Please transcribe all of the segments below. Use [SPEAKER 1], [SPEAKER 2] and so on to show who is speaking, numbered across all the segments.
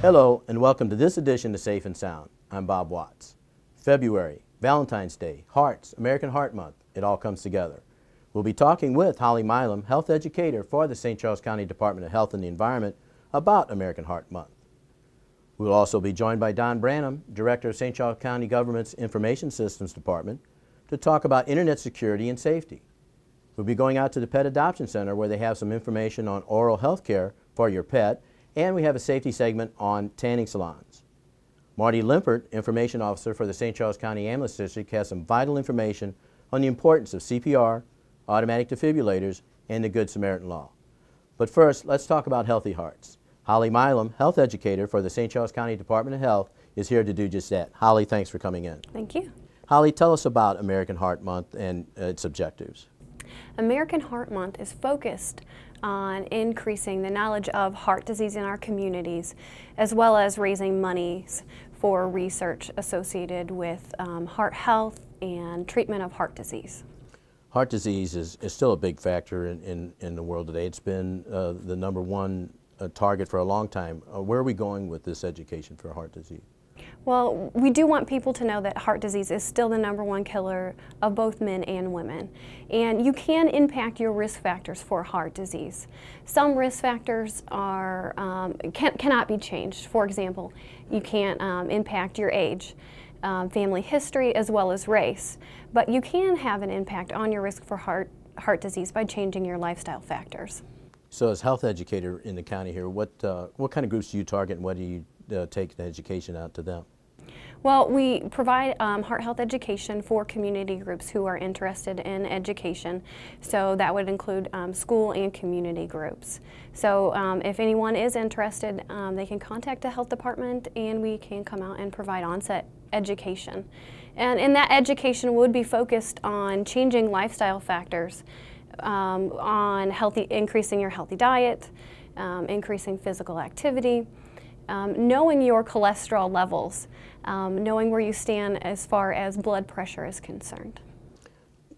[SPEAKER 1] Hello and welcome to this edition of Safe and Sound. I'm Bob Watts. February, Valentine's Day, Hearts, American Heart Month, it all comes together. We'll be talking with Hollie Milam, health educator for the St. Charles County Department of Health and the Environment, about American Heart Month. We'll also be joined by Don Brannam, director of St. Charles County Government's Information Systems Department, to talk about internet security and safety. We'll be going out to the Pet Adoption Center where they have some information on oral health care for your pet, and we have a safety segment on tanning salons. Marty Limpert, information officer for the St. Charles County Ambulance District, has some vital information on the importance of CPR, automatic defibrillators, and the Good Samaritan Law. But first, let's talk about healthy hearts. Hollie Milam, health educator for the St. Charles County Department of Health, is here to do just that. Hollie, thanks for coming in.
[SPEAKER 2] Thank you.
[SPEAKER 1] Hollie, tell us about American Heart Month and its objectives.
[SPEAKER 2] American Heart Month is focused on increasing the knowledge of heart disease in our communities, as well as raising monies for research associated with heart health and treatment of heart disease.
[SPEAKER 1] Heart disease is still a big factor in the world today. It's been the #1 target for a long time. Where are we going with this education for heart disease?
[SPEAKER 2] Well, we do want people to know that heart disease is still the #1 killer of both men and women. And you can impact your risk factors for heart disease. Some risk factors are, cannot be changed. For example, you can't impact your age, family history, as well as race. But you can have an impact on your risk for heart disease by changing your lifestyle factors.
[SPEAKER 1] So as health educator in the county here, what kind of groups do you target and what do you take the education out to them?
[SPEAKER 2] Well, we provide heart health education for community groups who are interested in education. So that would include school and community groups. So if anyone is interested, they can contact the health department and we can come out and provide onset education. And in that education would be focused on changing lifestyle factors, on increasing your healthy diet, increasing physical activity, knowing your cholesterol levels, knowing where you stand as far as blood pressure is concerned.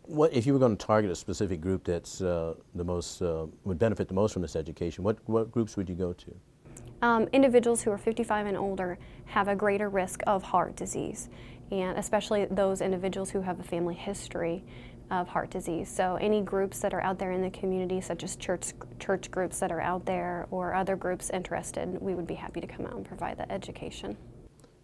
[SPEAKER 1] What if you were going to target a specific group that's would benefit the most from this education? What groups would you go to?
[SPEAKER 2] Individuals who are 55 and older have a greater risk of heart disease, and especially those individuals who have a family history of heart disease. So any groups that are out there in the community, such as church groups that are out there or other groups interested, we would be happy to come out and provide that education.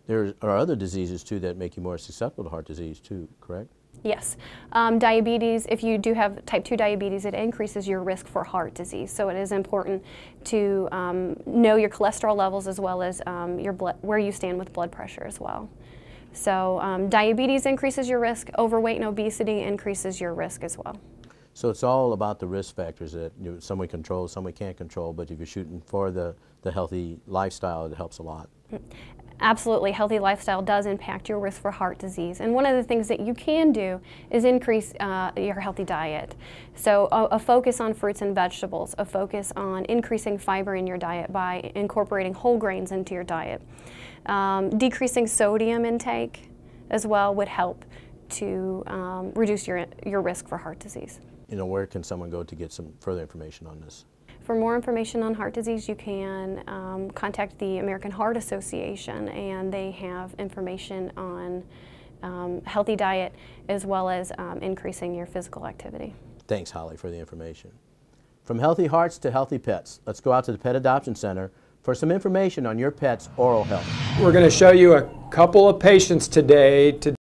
[SPEAKER 1] There are other diseases too that make you more susceptible to heart disease too, correct?
[SPEAKER 2] Yes. Diabetes, if you do have type 2 diabetes, it increases your risk for heart disease. So it is important to know your cholesterol levels as well as where you stand with blood pressure as well. So diabetes increases your risk, overweight and obesity increases your risk as well.
[SPEAKER 1] So it's all about the risk factors that some we control, some we can't control, but if you're shooting for the healthy lifestyle, it helps a lot.
[SPEAKER 2] Absolutely, healthy lifestyle does impact your risk for heart disease. And one of the things that you can do is increase your healthy diet. So a focus on fruits and vegetables, a focus on increasing fiber in your diet by incorporating whole grains into your diet. Decreasing sodium intake as well would help to reduce your risk for heart disease.
[SPEAKER 1] Where can someone go to get some further information on this?
[SPEAKER 2] For more information on heart disease, you can contact the American Heart Association, and they have information on healthy diet as well as increasing your physical activity.
[SPEAKER 1] Thanks, Hollie, for the information. From healthy hearts to healthy pets, let's go out to the Pet Adoption Center for some information on your pet's oral health.
[SPEAKER 3] We're going to show you a couple of patients today to